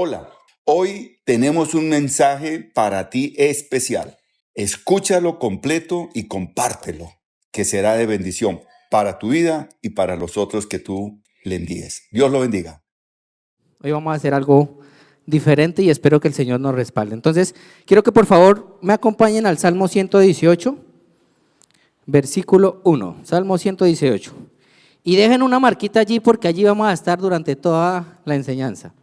Hola, hoy tenemos un mensaje para ti especial. Escúchalo completo y compártelo, que será de bendición para tu vida y para los otros que tú le envíes. Dios lo bendiga. Hoy vamos a hacer algo diferente y espero que el Señor nos respalde. Entonces, quiero que por favor me acompañen al Salmo 118, versículo 1. Salmo 118. Y dejen una marquita allí porque allí vamos a estar durante toda la enseñanza.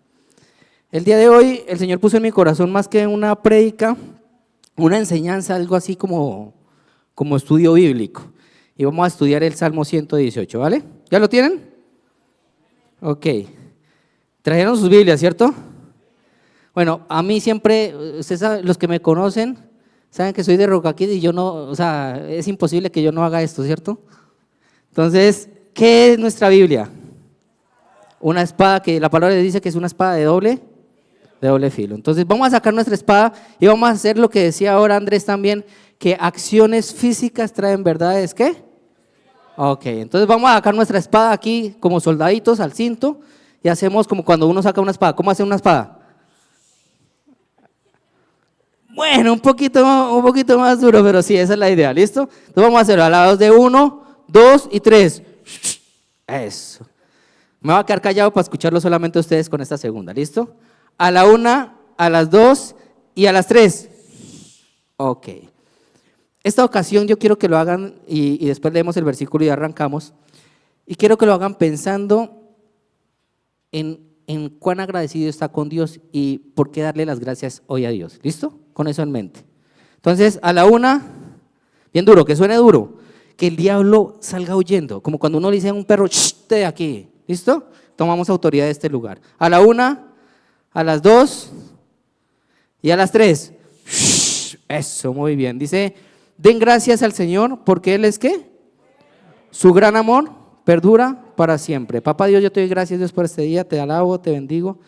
El día de hoy el Señor puso en mi corazón más que una prédica, una enseñanza, algo así como estudio bíblico. Y vamos a estudiar el Salmo 118, ¿vale? ¿Ya lo tienen? Ok. Trajeron sus Biblias, ¿cierto? Bueno, a mí siempre, ustedes saben, los que me conocen, saben que soy de Rocaquí y yo no, o sea, es imposible que yo no haga esto, ¿cierto? Entonces, ¿qué es nuestra Biblia? Una espada que la palabra dice que es una espada de doble filo. Entonces, vamos a sacar nuestra espada y vamos a hacer lo que decía ahora Andrés también, que acciones físicas traen verdades, ¿qué? Ok, entonces vamos a sacar nuestra espada aquí como soldaditos al cinto y hacemos como cuando uno saca una espada. ¿Cómo hace una espada? Bueno, un poquito más duro, pero sí, esa es la idea, ¿listo? Entonces vamos a hacerlo a la 2 de 1, 2 y 3. Eso. Me voy a quedar callado para escucharlo solamente ustedes con esta segunda, ¿listo? A la 1, a las 2 y a las 3. Ok. Esta ocasión yo quiero que lo hagan y después leemos el versículo y arrancamos. Y quiero que lo hagan pensando en cuán agradecido está con Dios y por qué darle las gracias hoy a Dios. ¿Listo? Con eso en mente. Entonces, a la 1, bien duro, que suene duro, que el diablo salga huyendo, como cuando uno le dice a un perro, ¡shh! De aquí. ¿Listo? Tomamos autoridad de este lugar. A la 1, a las 2 y a las 3. ¡Shh! Eso, muy bien. Dice, den gracias al Señor porque Él es ¿qué? Su gran amor perdura para siempre. Papá Dios, yo te doy gracias, Dios, por este día, te alabo, te bendigo.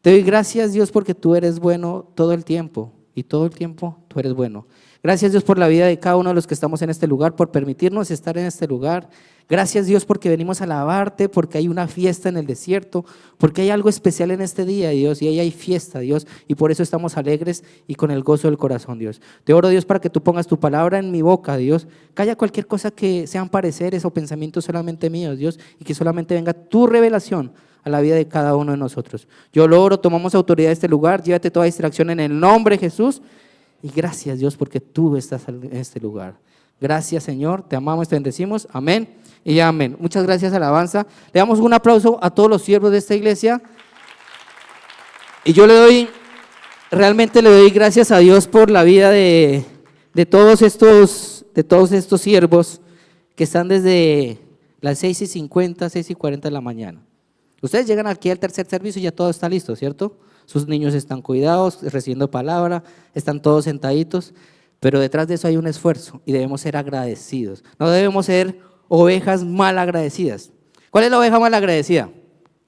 Te doy gracias, Dios, porque tú eres bueno todo el tiempo y todo el tiempo tú eres bueno. Gracias, Dios, por la vida de cada uno de los que estamos en este lugar, por permitirnos estar en este lugar. Gracias, Dios, porque venimos a alabarte, porque hay una fiesta en el desierto, porque hay algo especial en este día, Dios, y ahí hay fiesta, Dios, y por eso estamos alegres y con el gozo del corazón, Dios. Te oro, Dios, para que tú pongas tu palabra en mi boca, Dios. Calla cualquier cosa que sean pareceres o pensamientos solamente míos, Dios, y que solamente venga tu revelación a la vida de cada uno de nosotros. Yo lo oro, tomamos autoridad de este lugar, llévate toda distracción en el nombre de Jesús. Y gracias, Dios, porque tú estás en este lugar. Gracias, Señor, te amamos, te bendecimos. Amén y amén. Muchas gracias, alabanza. Le damos un aplauso a todos los siervos de esta iglesia. Y yo realmente le doy gracias a Dios por la vida de todos estos siervos que están desde las 6:50, 6:40 de la mañana. Ustedes llegan aquí al tercer servicio y ya todo está listo, ¿cierto? Sus niños están cuidados, recibiendo palabra, están todos sentaditos, pero detrás de eso hay un esfuerzo y debemos ser agradecidos. No debemos ser ovejas mal agradecidas. ¿Cuál es la oveja mal agradecida?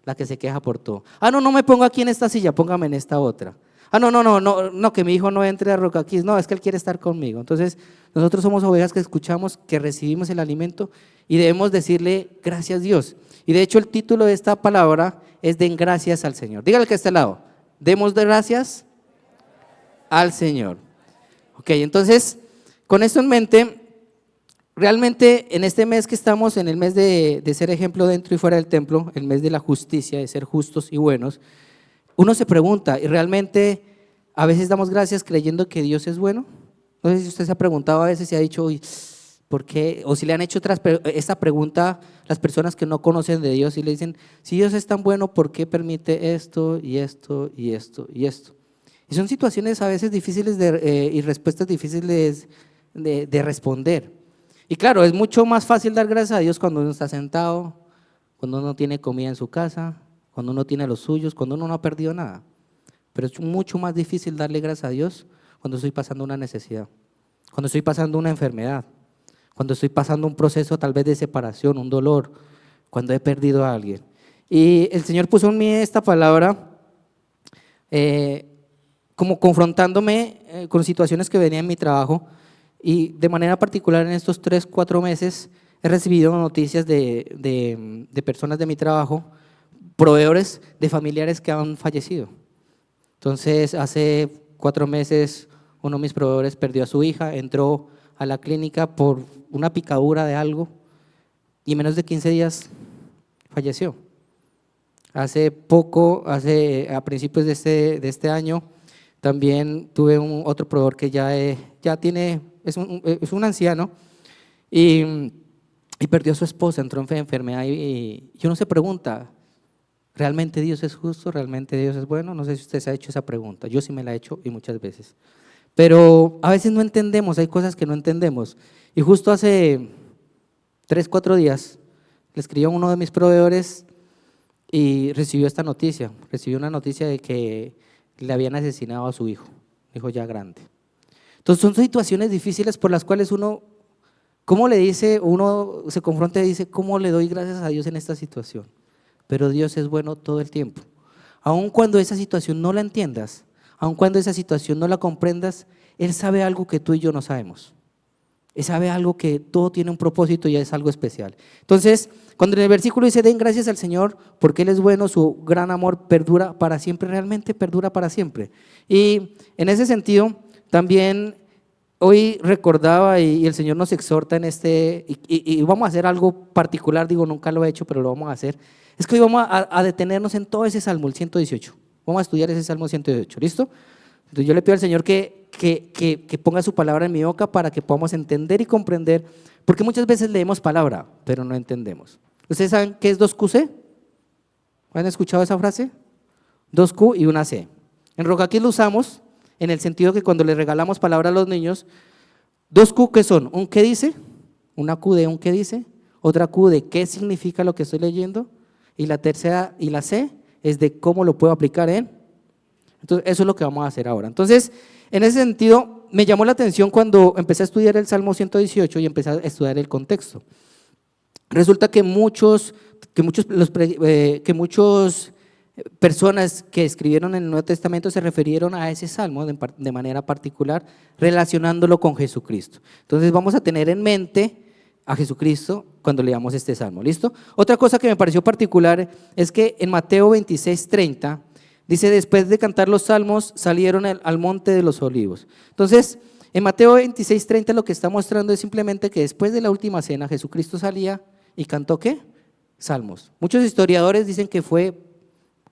La que se queja por todo. No me pongo aquí en esta silla, póngame en esta otra. No, que mi hijo no entre a Rocaquís. No, es que él quiere estar conmigo. Entonces, nosotros somos ovejas que escuchamos, que recibimos el alimento y debemos decirle gracias Dios. Y de hecho el título de esta palabra es den gracias al Señor. Dígale que está al lado. Demos de gracias al Señor. Ok, entonces, con esto en mente, realmente en este mes que estamos, en el mes de ser ejemplo dentro y fuera del templo, el mes de la justicia, de ser justos y buenos, uno se pregunta, y realmente a veces damos gracias creyendo que Dios es bueno. No sé si usted se ha preguntado a veces y ha dicho, uy, ¿por qué? O si le han hecho esta pregunta las personas que no conocen de Dios y le dicen, si Dios es tan bueno, ¿por qué permite esto y esto y esto y esto? Y son situaciones a veces difíciles y respuestas difíciles de responder. Y claro, es mucho más fácil dar gracias a Dios cuando uno está sentado, cuando uno tiene comida en su casa, cuando uno tiene los suyos, cuando uno no ha perdido nada. Pero es mucho más difícil darle gracias a Dios cuando estoy pasando una necesidad, cuando estoy pasando una enfermedad, cuando estoy pasando un proceso tal vez de separación, un dolor, cuando he perdido a alguien. Y el Señor puso en mí esta palabra como confrontándome con situaciones que venían en mi trabajo y de manera particular en estos 3, 4 meses he recibido noticias de personas de mi trabajo, proveedores de familiares que han fallecido. Entonces, hace 4 meses, uno de mis proveedores perdió a su hija, entró a la clínica por una picadura de algo y en menos de 15 días falleció. Hace poco, a principios de este año, también tuve otro proveedor que ya tiene, es un anciano y perdió a su esposa, entró en enfermedad y uno se pregunta, ¿realmente Dios es justo? ¿Realmente Dios es bueno? No sé si usted se ha hecho esa pregunta, yo sí me la he hecho y muchas veces. Pero a veces no entendemos, hay cosas que no entendemos. Y justo hace 3, 4 días le escribió a uno de mis proveedores y recibió una noticia de que le habían asesinado a su hijo ya grande. Entonces son situaciones difíciles por las cuales uno se confronta y dice, ¿cómo le doy gracias a Dios en esta situación? Pero Dios es bueno todo el tiempo. Aun cuando esa situación no la entiendas, aun cuando esa situación no la comprendas, Él sabe algo que tú y yo no sabemos. Él sabe algo que todo tiene un propósito y es algo especial. Entonces, cuando en el versículo dice, den gracias al Señor porque Él es bueno, su gran amor perdura para siempre, realmente perdura para siempre. Y en ese sentido, también hoy recordaba y el Señor nos exhorta en y vamos a hacer algo particular, digo, nunca lo he hecho, pero lo vamos a hacer. Es que hoy vamos a detenernos en todo ese Salmo, el 118. Vamos a estudiar ese Salmo 118, ¿listo? Entonces yo le pido al Señor que ponga su palabra en mi boca para que podamos entender y comprender, porque muchas veces leemos palabra, pero no entendemos. ¿Ustedes saben qué es 2QC? ¿Han escuchado esa frase? 2Q y una C. En Rocaquí lo usamos en el sentido que cuando le regalamos palabra a los niños, 2Q, ¿qué son? Un ¿qué dice? Una Q de un ¿qué dice? Otra Q de ¿qué significa lo que estoy leyendo? Y la tercera y la C es de cómo lo puedo aplicar en. Entonces, eso es lo que vamos a hacer ahora. Entonces, en ese sentido, me llamó la atención cuando empecé a estudiar el Salmo 118 y empecé a estudiar el contexto. Resulta que muchas personas que escribieron en el Nuevo Testamento se refirieron a ese Salmo de manera particular, relacionándolo con Jesucristo. Entonces, vamos a tener en mente a Jesucristo cuando leamos este Salmo, ¿listo? Otra cosa que me pareció particular es que en Mateo 26:30 dice, después de cantar los salmos, salieron al monte de los olivos. Entonces, en Mateo 26:30 lo que está mostrando es simplemente que después de la última cena, Jesucristo salía y cantó, ¿qué? Salmos. Muchos historiadores dicen que fue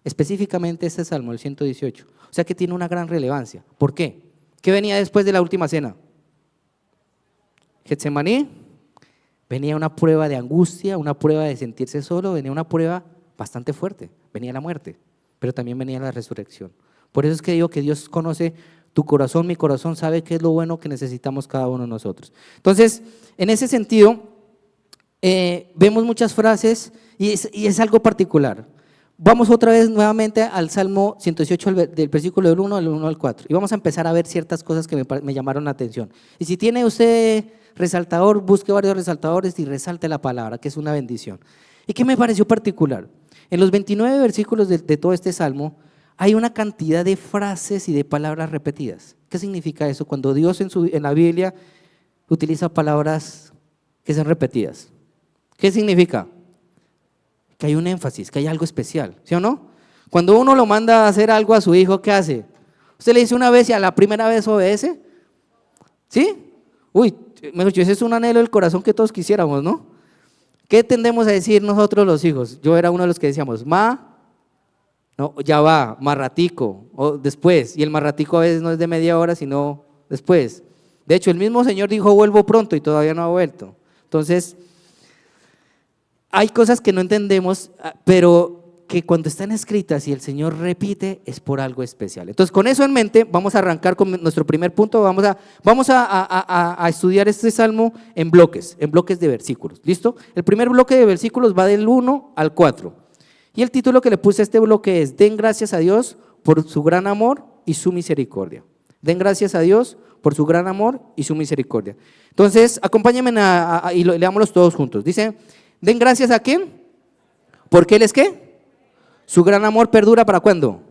específicamente este salmo, el 118. O sea que tiene una gran relevancia. ¿Por qué? ¿Qué venía después de la última cena? Getsemaní. Venía una prueba de angustia, una prueba de sentirse solo, venía una prueba bastante fuerte, venía la muerte, pero también venía la resurrección. Por eso es que digo que Dios conoce tu corazón, mi corazón, sabe qué es lo bueno que necesitamos cada uno de nosotros. Entonces, en ese sentido, vemos muchas frases y es algo particular. Vamos otra vez nuevamente al Salmo 118, del versículo del 1 al 4, y vamos a empezar a ver ciertas cosas que me llamaron la atención. Y si tiene usted resaltador, busque varios resaltadores y resalte la palabra, que es una bendición. ¿Y qué me pareció particular? En los 29 versículos de todo este Salmo hay una cantidad de frases y de palabras repetidas. ¿Qué significa eso? Cuando Dios en la Biblia utiliza palabras que son repetidas. ¿Qué significa? Que hay un énfasis, que hay algo especial, ¿sí o no? Cuando uno lo manda a hacer algo a su hijo, ¿qué hace? ¿Usted le dice una vez y a la primera vez obedece? ¿Sí? Uy, ese es un anhelo del corazón que todos quisiéramos, ¿no? ¿Qué tendemos a decir nosotros los hijos? Yo era uno de los que decíamos, no, ya va, más ratico, o después, y el más ratico a veces no es de media hora, sino después. De hecho, el mismo Señor dijo, vuelvo pronto y todavía no ha vuelto. Entonces, hay cosas que no entendemos, pero que cuando están escritas y el Señor repite, es por algo especial. Entonces, con eso en mente, vamos a arrancar con nuestro primer punto. Vamos a estudiar este salmo en bloques de versículos. ¿Listo? El primer bloque de versículos va del 1 al 4. Y el título que le puse a este bloque es: Den gracias a Dios por su gran amor y su misericordia. Den gracias a Dios por su gran amor y su misericordia. Entonces, acompáñenme y leámoslos todos juntos. Dice: Den gracias a ¿quién? Porque Él es ¿qué? Su gran amor perdura ¿para cuándo?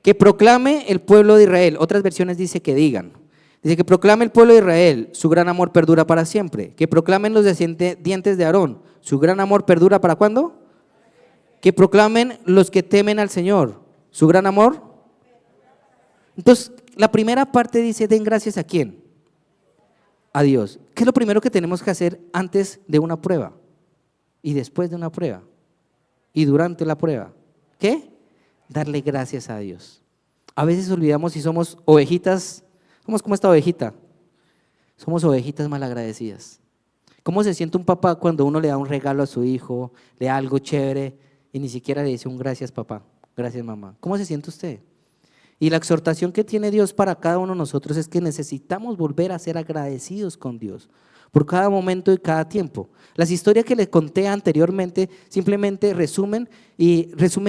Que proclame el pueblo de Israel. Otras versiones dice que digan. Dice que proclame el pueblo de Israel, su gran amor perdura para siempre. Que proclamen los descendientes de Aarón, su gran amor perdura ¿para cuándo? Que proclamen los que temen al Señor, su gran amor. Entonces, la primera parte dice, den gracias ¿a quién? A Dios. ¿Qué es lo primero que tenemos que hacer antes de una prueba? Y después de una prueba. Y durante la prueba. ¿Qué? Darle gracias a Dios. A veces olvidamos si somos ovejitas, somos como esta ovejita. Somos ovejitas malagradecidas. ¿Cómo se siente un papá cuando uno le da un regalo a su hijo, le da algo chévere y ni siquiera le dice un gracias papá, gracias mamá? ¿Cómo se siente usted? Y la exhortación que tiene Dios para cada uno de nosotros es que necesitamos volver a ser agradecidos con Dios por cada momento y cada tiempo. Las historias que les conté anteriormente simplemente resumen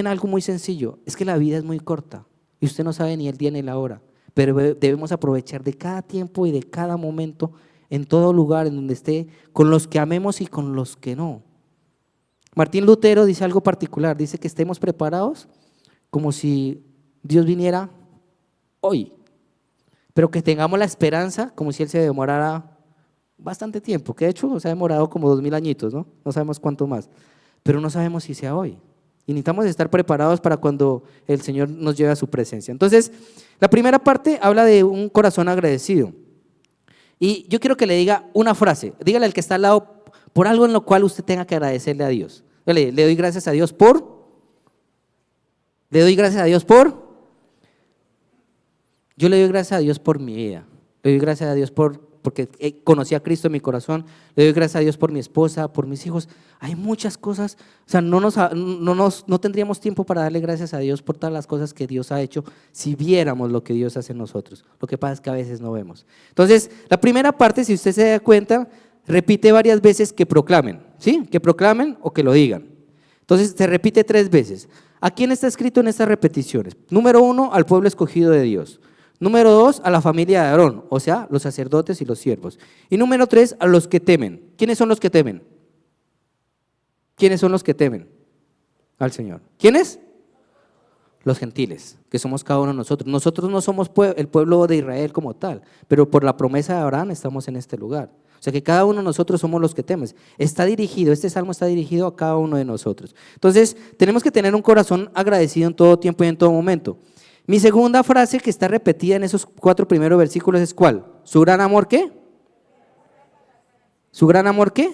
algo muy sencillo. Es que la vida es muy corta y usted no sabe ni el día ni la hora, pero debemos aprovechar de cada tiempo y de cada momento en todo lugar en donde esté, con los que amemos y con los que no. Martín Lutero dice algo particular, dice que estemos preparados como si Dios viniera hoy, pero que tengamos la esperanza como si Él se demorara bastante tiempo, que de hecho se ha demorado como 2000 añitos, ¿no? No sabemos cuánto más, pero no sabemos si sea hoy. Y necesitamos estar preparados para cuando el Señor nos lleve a su presencia. Entonces, la primera parte habla de un corazón agradecido. Y yo quiero que le diga una frase, dígale al que está al lado por algo en lo cual usted tenga que agradecerle a Dios. Le doy gracias a Dios por, le doy gracias a Dios por, yo le doy gracias a Dios por mi vida, le doy gracias a Dios porque conocí a Cristo en mi corazón, le doy gracias a Dios por mi esposa, por mis hijos. Hay muchas cosas, o sea, no tendríamos tiempo para darle gracias a Dios por todas las cosas que Dios ha hecho si viéramos lo que Dios hace en nosotros. Lo que pasa es que a veces no vemos. Entonces, la primera parte, si usted se da cuenta, repite varias veces que proclamen, ¿sí? Que proclamen o que lo digan. Entonces, se repite 3 veces. ¿A quién está escrito en estas repeticiones? Número 1, al pueblo escogido de Dios. Número 2, a la familia de Aarón, o sea, los sacerdotes y los siervos. Y número 3, a los que temen. ¿Quiénes son los que temen? ¿Quiénes son los que temen? Al Señor. ¿Quiénes? Los gentiles, que somos cada uno de nosotros. Nosotros no somos el pueblo de Israel como tal, pero por la promesa de Abraham estamos en este lugar. O sea que cada uno de nosotros somos los que temen. Este salmo está dirigido a cada uno de nosotros. Entonces, tenemos que tener un corazón agradecido en todo tiempo y en todo momento. Mi segunda frase que está repetida en esos 4 primeros versículos es ¿cuál? ¿Su gran amor qué? ¿Su gran amor qué?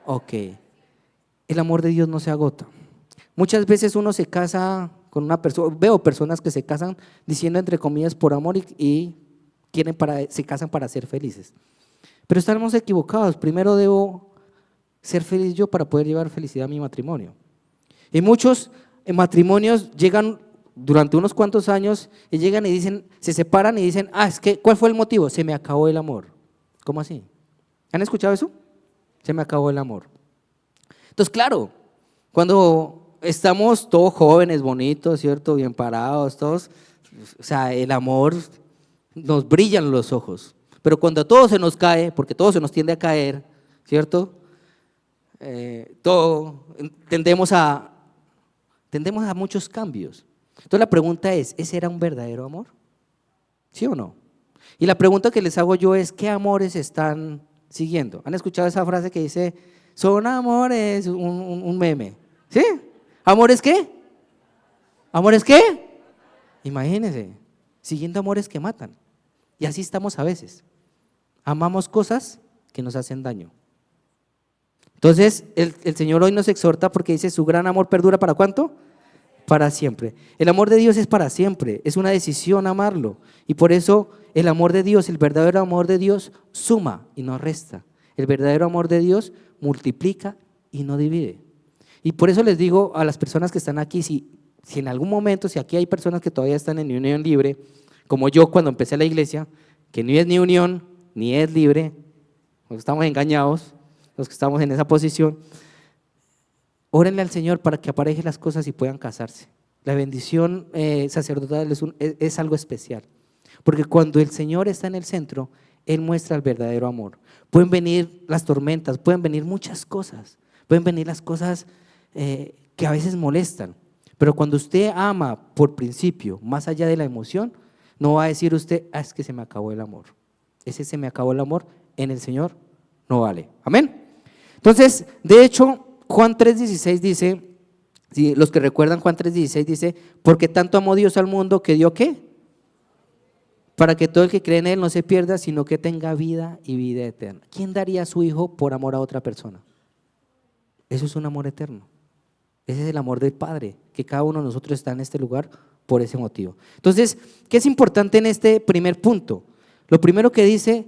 Ok. El amor de Dios no se agota. Muchas veces uno se casa con una persona, veo personas que se casan diciendo entre comillas por amor y se casan para ser felices. Pero estamos equivocados. Primero debo ser feliz yo para poder llevar felicidad a mi matrimonio. Y muchos matrimonios llegan durante unos cuantos años y llegan y dicen, se separan y dicen, es que, ¿cuál fue el motivo? Se me acabó el amor. ¿Cómo así? ¿Han escuchado eso? Se me acabó el amor. Entonces, claro, cuando estamos todos jóvenes, bonitos, ¿cierto? Bien parados, todos, o sea, el amor nos brillan los ojos. Pero cuando todo se nos cae, porque todo se nos tiende a caer, ¿cierto? Tendemos a muchos cambios. Entonces la pregunta es, ¿ese era un verdadero amor? ¿Sí o no? Y la pregunta que les hago yo es, ¿qué amores están siguiendo? ¿Han escuchado esa frase que dice, son amores, un meme? ¿Sí? ¿Amores qué? ¿Amores qué? Imagínense, siguiendo amores que matan. Y así estamos a veces. Amamos cosas que nos hacen daño. Entonces, el Señor hoy nos exhorta porque dice, su gran amor perdura ¿para cuánto? Para siempre. El amor de Dios es para siempre, es una decisión amarlo. Y por eso el amor de Dios, el verdadero amor de Dios, suma y no resta. El verdadero amor de Dios multiplica y no divide. Y por eso les digo a las personas que están aquí, si en algún momento, si aquí hay personas que todavía están en unión libre, como yo cuando empecé la iglesia, que ni es ni unión, ni es libre, los que estamos engañados, los que estamos en esa posición, órenle al Señor para que aparejen las cosas y puedan casarse. La bendición sacerdotal es algo especial, porque cuando el Señor está en el centro, Él muestra el verdadero amor. Pueden venir las tormentas, pueden venir muchas cosas, pueden venir las cosas que a veces molestan, pero cuando usted ama por principio, más allá de la emoción, no va a decir usted, es que se me acabó el amor. Ese se me acabó el amor en el Señor no vale. Amén. Entonces, de hecho, Juan 3:16 dice, si los que recuerdan Juan 3:16 dice, porque tanto amó Dios al mundo que dio ¿qué? para que todo el que cree en Él no se pierda, sino que tenga vida y vida eterna. ¿Quién daría a su hijo por amor a otra persona? Eso es un amor eterno. Ese es el amor del Padre, que cada uno de nosotros está en este lugar por ese motivo. Entonces, ¿qué es importante en este primer punto? Lo primero que dice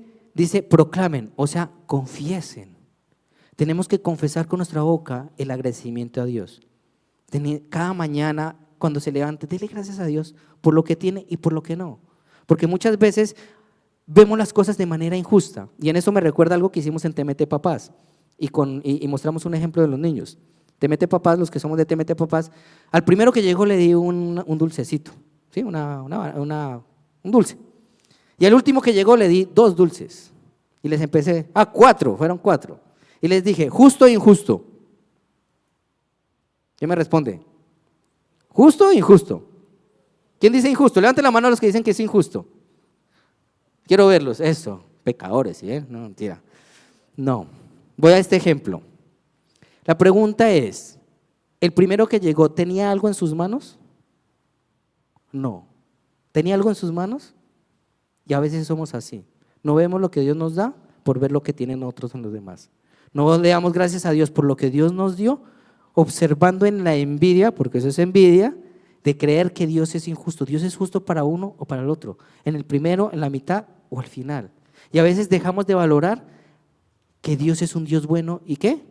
proclamen, o sea, confiesen. Tenemos que confesar con nuestra boca el agradecimiento a Dios. Cada mañana, cuando se levante, dele gracias a Dios por lo que tiene y por lo que no. Porque muchas veces vemos las cosas de manera injusta. Y en eso me recuerda algo que hicimos en TMT Papás y mostramos un ejemplo de los niños. TMT Papás, los que somos de TMT Papás, al primero que llegó le di un dulcecito, ¿sí? un dulce. Y al último que llegó le di 2 dulces. Y les empecé, 4, fueron 4. Y les dije, ¿justo o injusto? ¿Quién me responde? ¿Justo o injusto? ¿Quién dice injusto? Levanten la mano a los que dicen que es injusto. Quiero verlos, eso, pecadores, ¿sí? No, mentira. No, voy a este ejemplo. La pregunta es, ¿el primero que llegó tenía algo en sus manos? No. ¿Tenía algo en sus manos? Y a veces somos así. No vemos lo que Dios nos da por ver lo que tienen otros en los demás. No le damos gracias a Dios por lo que Dios nos dio, observando en la envidia, porque eso es envidia, de creer que Dios es injusto. Dios es justo para uno o para el otro, en el primero, en la mitad o al final. Y a veces dejamos de valorar que Dios es un Dios bueno y ¿qué?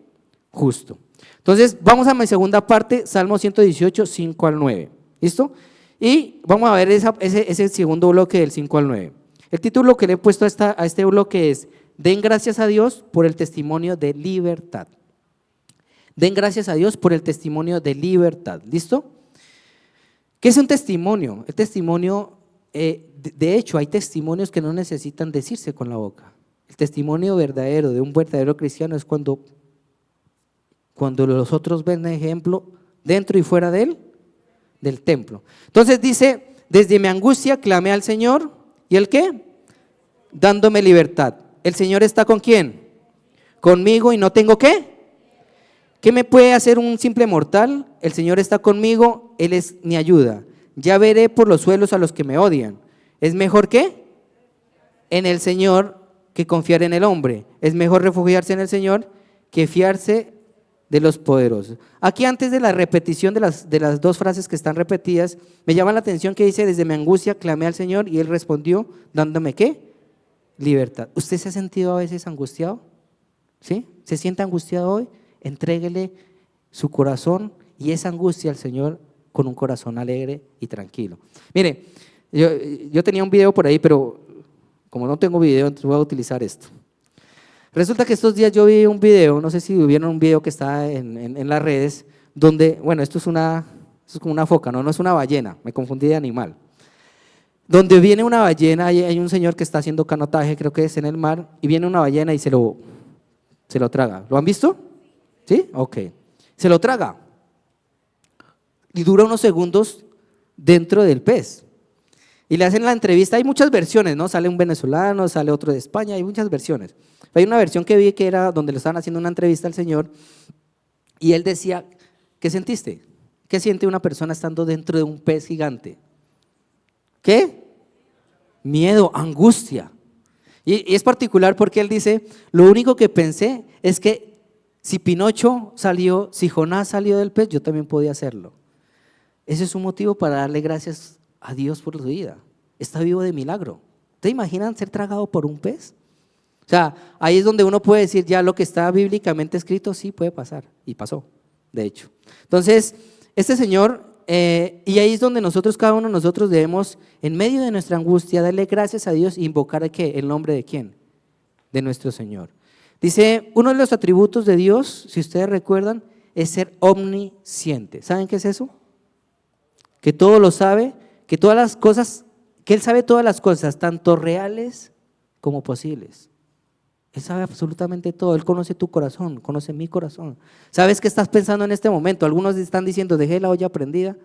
Justo. Entonces, vamos a mi segunda parte, Salmo 118, 5 al 9. ¿Listo? Y vamos a ver ese segundo bloque del 5 al 9. El título que le he puesto a este bloque es: Den gracias a Dios por el testimonio de libertad. Den gracias a Dios por el testimonio de libertad. ¿Listo? ¿Qué es un testimonio? El testimonio, de hecho, hay testimonios que no necesitan decirse con la boca. El testimonio verdadero de un verdadero cristiano es cuando los otros ven ejemplo dentro y fuera del templo. Entonces dice, desde mi angustia clamé al Señor, ¿y el qué? Dándome libertad. ¿El Señor está con quién? Conmigo y no tengo ¿qué? ¿Qué me puede hacer un simple mortal? El Señor está conmigo, Él es mi ayuda. Ya veré por los suelos a los que me odian. ¿Es mejor qué? En el Señor que confiar en el hombre. Es mejor refugiarse en el Señor que fiarse de los poderosos. Aquí, antes de la repetición de las 2 frases que están repetidas, me llama la atención que dice, desde mi angustia clamé al Señor y Él respondió dándome ¿qué? Libertad. ¿Usted se ha sentido a veces angustiado? ¿Sí? ¿Se siente angustiado hoy? Entréguele su corazón y esa angustia al Señor con un corazón alegre y tranquilo. Mire, yo tenía un video por ahí, pero como no tengo video, entonces voy a utilizar esto. Resulta que estos días yo vi un video, no sé si vieron un video que está en las redes, donde, bueno, esto es como una foca, no es una ballena, me confundí de animal. Donde viene una ballena, hay un señor que está haciendo canotaje, creo que es en el mar, y viene una ballena y se lo traga. ¿Lo han visto? ¿Sí? Ok. Se lo traga. Y dura unos segundos dentro del pez. Y le hacen la entrevista, hay muchas versiones, ¿no? Sale un venezolano, sale otro de España, hay muchas versiones. Hay una versión que vi que era donde le estaban haciendo una entrevista al señor y él decía, ¿qué sentiste? ¿Qué siente una persona estando dentro de un pez gigante? ¿Qué? Miedo, angustia. Y es particular porque él dice, lo único que pensé es que si Pinocho salió, si Jonás salió del pez, yo también podía hacerlo. Ese es un motivo para darle gracias a Dios por su vida. Está vivo de milagro. ¿Te imaginan ser tragado por un pez? O sea, ahí es donde uno puede decir ya lo que está bíblicamente escrito, sí puede pasar. Y pasó, de hecho. Entonces, este señor, y ahí es donde nosotros, cada uno de nosotros debemos, en medio de nuestra angustia, darle gracias a Dios e invocar ¿qué? ¿El nombre de quién? De nuestro Señor. Dice, uno de los atributos de Dios, si ustedes recuerdan, es ser omnisciente. ¿Saben qué es eso? Que todo lo sabe, que todas las cosas, que Él sabe todas las cosas, tanto reales como posibles. Él sabe absolutamente todo, Él conoce tu corazón, conoce mi corazón. ¿Sabes qué estás pensando en este momento? Algunos están diciendo, dejé la olla prendida.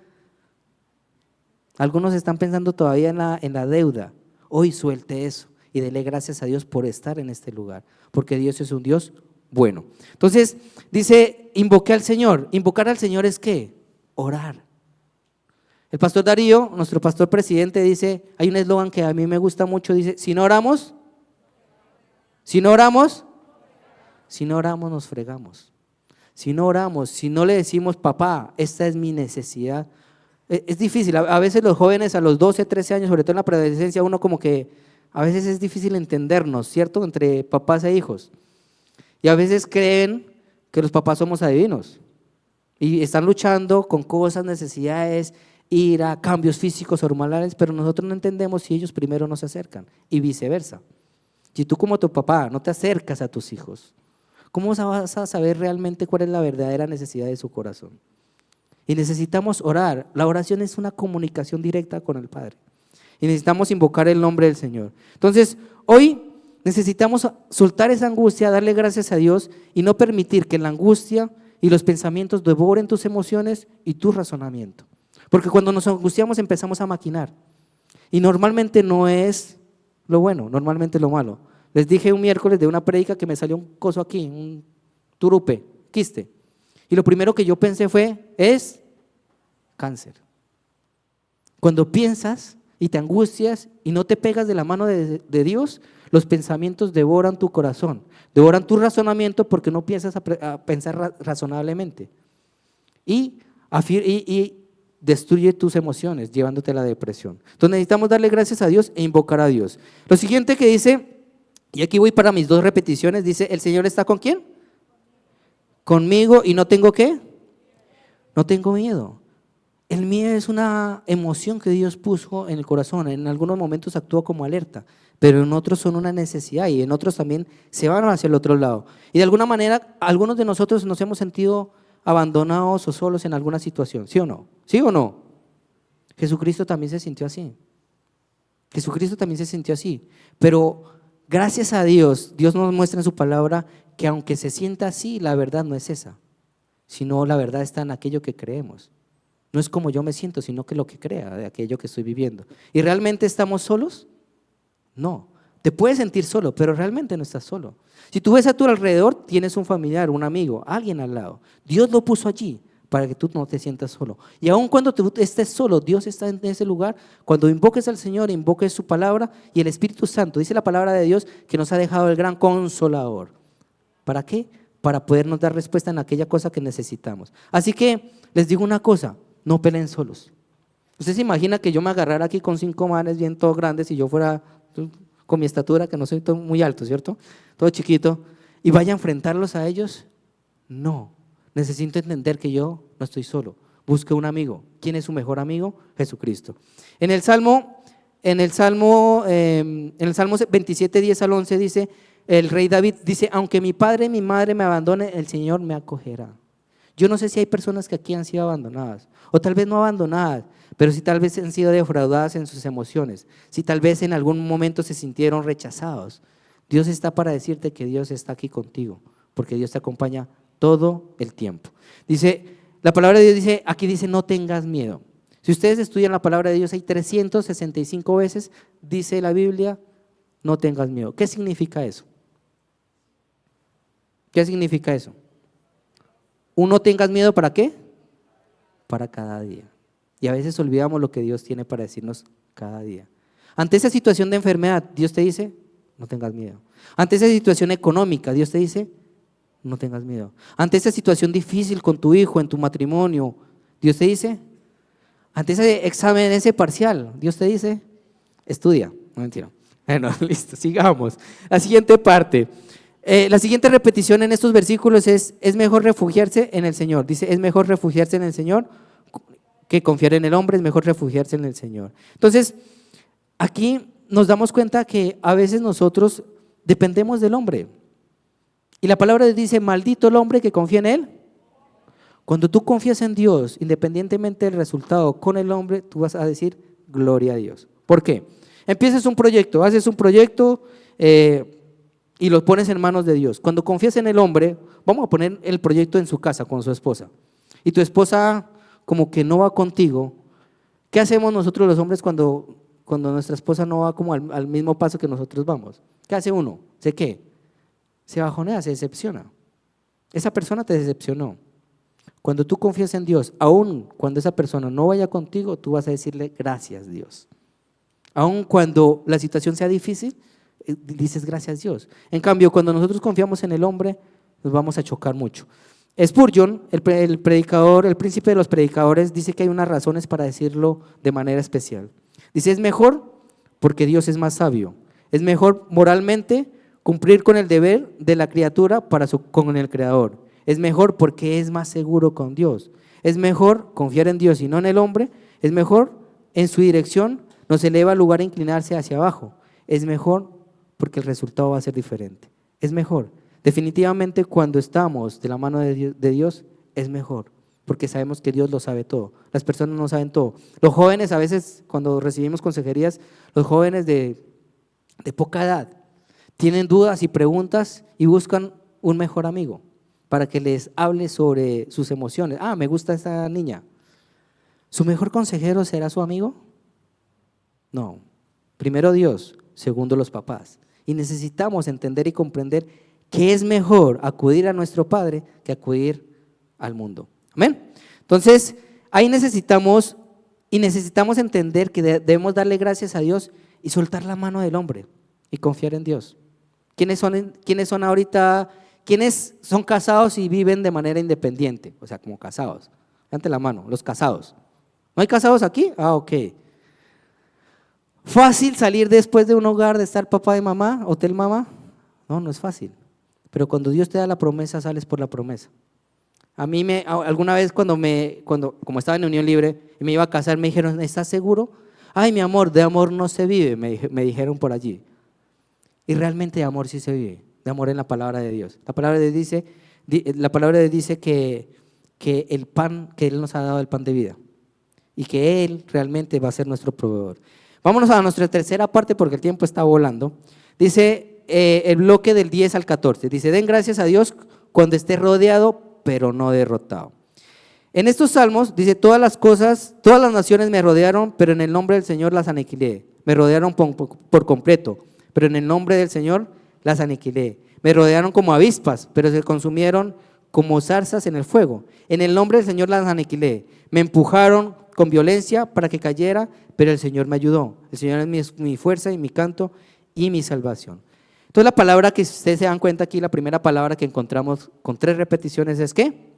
Algunos están pensando todavía en la deuda. Hoy suelte eso y dele gracias a Dios por estar en este lugar, porque Dios es un Dios bueno. Entonces, dice, invoqué al Señor. ¿Invocar al Señor es qué? Orar. El pastor Darío, nuestro pastor presidente, dice, hay un eslogan que a mí me gusta mucho, dice, si no oramos nos fregamos. Si no oramos, si no le decimos, papá, esta es mi necesidad. Es difícil, a veces los jóvenes a los 12, 13 años, sobre todo en la preadolescencia, uno como que a veces es difícil entendernos, ¿cierto? Entre papás e hijos. Y a veces creen que los papás somos adivinos y están luchando con cosas, necesidades, ira, cambios físicos, hormonales, pero nosotros no entendemos si ellos primero nos acercan y viceversa. Si tú como tu papá no te acercas a tus hijos, ¿cómo vas a saber realmente cuál es la verdadera necesidad de su corazón? Y necesitamos orar. La oración es una comunicación directa con el Padre. Y necesitamos invocar el nombre del Señor. Entonces, hoy necesitamos soltar esa angustia, darle gracias a Dios y no permitir que la angustia y los pensamientos devoren tus emociones y tu razonamiento. Porque cuando nos angustiamos empezamos a maquinar. Y normalmente no es lo bueno, normalmente es lo malo. Les dije un miércoles de una prédica que me salió un coso aquí, un turupe, quiste. Y lo primero que yo pensé es cáncer. Cuando piensas y te angustias y no te pegas de la mano de Dios, los pensamientos devoran tu corazón, devoran tu razonamiento porque no piensas a pensar razonablemente. Y destruye tus emociones, llevándote a la depresión. Entonces necesitamos darle gracias a Dios e invocar a Dios. Lo siguiente que dice, y aquí voy para mis 2 repeticiones, dice, ¿el Señor está con quién? Conmigo y no tengo ¿qué? No tengo miedo. El miedo es una emoción que Dios puso en el corazón. En algunos momentos actúa como alerta, pero en otros son una necesidad y en otros también se van hacia el otro lado. Y de alguna manera, algunos de nosotros nos hemos sentido abandonados o solos en alguna situación, ¿sí o no? ¿Sí o no? Jesucristo también se sintió así. Jesucristo también se sintió así. Pero gracias a Dios, Dios nos muestra en su palabra que aunque se sienta así, la verdad no es esa, sino la verdad está en aquello que creemos. No es como yo me siento, sino que lo que crea de aquello que estoy viviendo. ¿Y realmente estamos solos? No. Te puedes sentir solo, pero realmente no estás solo. Si tú ves a tu alrededor, tienes un familiar, un amigo, alguien al lado. Dios lo puso allí para que tú no te sientas solo. Y aun cuando tú estés solo, Dios está en ese lugar. Cuando invoques al Señor, invoques su palabra y el Espíritu Santo, dice la palabra de Dios, que nos ha dejado el gran consolador. ¿Para qué? Para podernos dar respuesta en aquella cosa que necesitamos. Así que les digo una cosa, no peleen solos. Usted se imagina que yo me agarrara aquí con 5 manes bien todos grandes y yo fuera con mi estatura, que no soy muy alto, ¿cierto? Todo chiquito, y vaya a enfrentarlos a ellos. No, necesito entender que yo no estoy solo. Busque un amigo. ¿Quién es su mejor amigo? Jesucristo. En el Salmo 27, 10 al 11 dice, el rey David dice, aunque mi padre y mi madre me abandonen, el Señor me acogerá. Yo no sé si hay personas que aquí han sido abandonadas, o tal vez no abandonadas, pero si tal vez han sido defraudadas en sus emociones, si tal vez en algún momento se sintieron rechazados. Dios está para decirte que Dios está aquí contigo, porque Dios te acompaña todo el tiempo. Dice, la palabra de Dios dice, aquí dice, no tengas miedo. Si ustedes estudian la palabra de Dios, hay 365 veces, dice la Biblia, no tengas miedo. ¿Qué significa eso? ¿Qué significa eso? No tengas miedo, ¿para qué? Para cada día. Y a veces olvidamos lo que Dios tiene para decirnos cada día. Ante esa situación de enfermedad, Dios te dice, no tengas miedo. Ante esa situación económica, Dios te dice, no tengas miedo. Ante esa situación difícil con tu hijo, en tu matrimonio, Dios te dice, ante ese examen, ese parcial, Dios te dice, estudia. No, mentira. Bueno, listo, sigamos. La siguiente parte. La siguiente repetición en estos versículos es mejor refugiarse en el Señor. Dice, es mejor refugiarse en el Señor que confiar en el hombre, es mejor refugiarse en el Señor. Entonces, aquí nos damos cuenta que a veces nosotros dependemos del hombre. Y la palabra de Dios dice, maldito el hombre que confía en él. Cuando tú confías en Dios, independientemente del resultado con el hombre, tú vas a decir, gloria a Dios. ¿Por qué? Empiezas un proyecto, haces un proyecto y lo pones en manos de Dios. Cuando confías en el hombre, vamos a poner el proyecto en su casa con su esposa. Y tu esposa como que no va contigo. ¿Qué hacemos nosotros los hombres cuando nuestra esposa no va como al mismo paso que nosotros vamos? ¿Qué hace uno? ¿Sé qué? Se bajonea, se decepciona. Esa persona te decepcionó. Cuando tú confías en Dios, aun cuando esa persona no vaya contigo, tú vas a decirle gracias Dios. Aun cuando la situación sea difícil, dices gracias Dios. En cambio, cuando nosotros confiamos en el hombre, nos vamos a chocar mucho. Spurgeon, el predicador, el príncipe de los predicadores, dice que hay unas razones para decirlo de manera especial. Dice, es mejor porque Dios es más sabio. Es mejor moralmente cumplir con el deber de la criatura con el Creador. Es mejor porque es más seguro con Dios. Es mejor confiar en Dios y no en el hombre. Es mejor en su dirección, nos eleva al lugar a inclinarse hacia abajo. Es mejor porque el resultado va a ser diferente. Es mejor. Definitivamente cuando estamos de la mano de Dios es mejor, porque sabemos que Dios lo sabe todo. Las personas no saben todo. Los jóvenes a veces cuando recibimos consejerías, los jóvenes de poca edad tienen dudas y preguntas y buscan un mejor amigo para que les hable sobre sus emociones. Me gusta esta niña. ¿Su mejor consejero será su amigo? No. Primero Dios, segundo los papás. Y necesitamos entender y comprender que es mejor acudir a nuestro Padre que acudir al mundo. Amén. Entonces, ahí necesitamos entender que debemos darle gracias a Dios y soltar la mano del hombre y confiar en Dios. ¿Quiénes son ahorita? ¿Quiénes son casados y viven de manera independiente? O sea, como casados. Levante la mano, los casados. ¿No hay casados aquí? Ok. ¿Fácil salir después de un hogar de estar papá y mamá, hotel mamá? No es fácil. Pero cuando Dios te da la promesa, sales por la promesa. A mí alguna vez como estaba en unión libre y me iba a casar, me dijeron, ¿estás seguro? Ay, mi amor, de amor no se vive, me dijeron por allí. Y realmente de amor sí se vive, de amor en la palabra de Dios. La palabra de Dios dice que el pan, que Él nos ha dado el pan de vida y que Él realmente va a ser nuestro proveedor. Vámonos a nuestra tercera parte porque el tiempo está volando. Dice el bloque del 10 al 14, dice, den gracias a Dios cuando esté rodeado, pero no derrotado. En estos salmos dice, todas las naciones me rodearon, pero en el nombre del Señor las aniquilé. Me rodearon por completo, pero en el nombre del Señor las aniquilé. Me rodearon como avispas, pero se consumieron como zarzas en el fuego. En el nombre del Señor las aniquilé. Me empujaron con violencia para que cayera, pero el Señor me ayudó. El Señor es mi fuerza y mi canto y mi salvación. Entonces la palabra que ustedes se dan cuenta aquí, la primera palabra que encontramos con 3 repeticiones es ¿qué?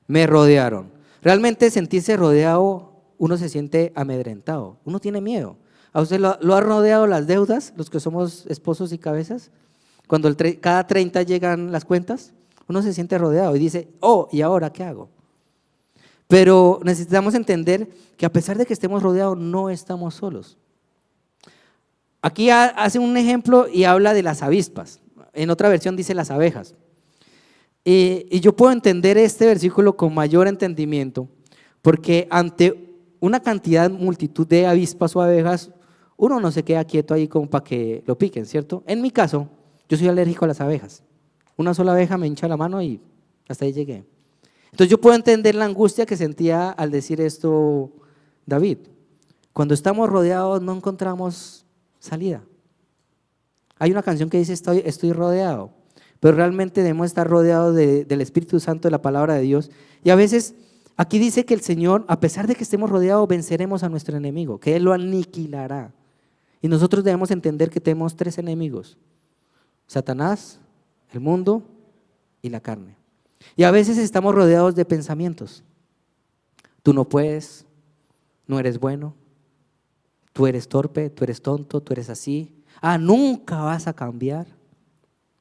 Me rodearon. Realmente sentirse rodeado, uno se siente amedrentado, uno tiene miedo. ¿A usted lo ha rodeado las deudas, los que somos esposos y cabezas? Cuando cada 30 llegan las cuentas, uno se siente rodeado y dice, ¿y ahora qué hago? Pero necesitamos entender que a pesar de que estemos rodeados, no estamos solos. Aquí hace un ejemplo y habla de las avispas. En otra versión dice las abejas. Y yo puedo entender este versículo con mayor entendimiento, porque ante una multitud de avispas o abejas, uno no se queda quieto ahí como para que lo piquen, ¿cierto? En mi caso, yo soy alérgico a las abejas. Una sola abeja me hincha la mano y hasta ahí llegué. Entonces yo puedo entender la angustia que sentía al decir esto David. Cuando estamos rodeados no encontramos salida. Hay una canción que dice estoy rodeado, pero realmente debemos estar rodeados del Espíritu Santo, de la palabra de Dios. Y a veces aquí dice que el Señor, a pesar de que estemos rodeados, venceremos a nuestro enemigo, que Él lo aniquilará. Y nosotros debemos entender que tenemos 3 enemigos: Satanás, el mundo y la carne. Y a veces estamos rodeados de pensamientos. Tú no puedes, no eres bueno, tú eres torpe, tú eres tonto, tú eres así. Nunca vas a cambiar.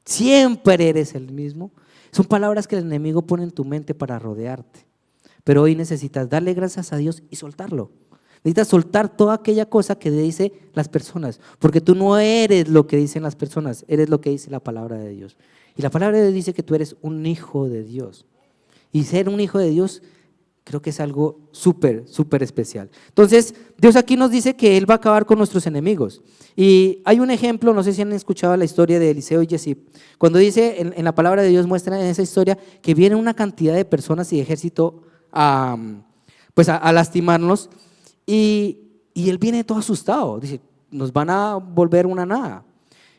Siempre eres el mismo. Son palabras que el enemigo pone en tu mente para rodearte. Pero hoy necesitas darle gracias a Dios y soltarlo. Necesitas soltar toda aquella cosa que dicen las personas, porque tú no eres lo que dicen las personas, eres lo que dice la palabra de Dios. Y la palabra de Dios dice que tú eres un hijo de Dios. Y ser un hijo de Dios creo que es algo súper, súper especial. Entonces, Dios aquí nos dice que Él va a acabar con nuestros enemigos. Y hay un ejemplo, no sé si han escuchado la historia de Eliseo y Giezi. Cuando dice, en la palabra de Dios muestra en esa historia que viene una cantidad de personas y de ejército a lastimarnos. Y él viene todo asustado, dice, nos van a volver una nada.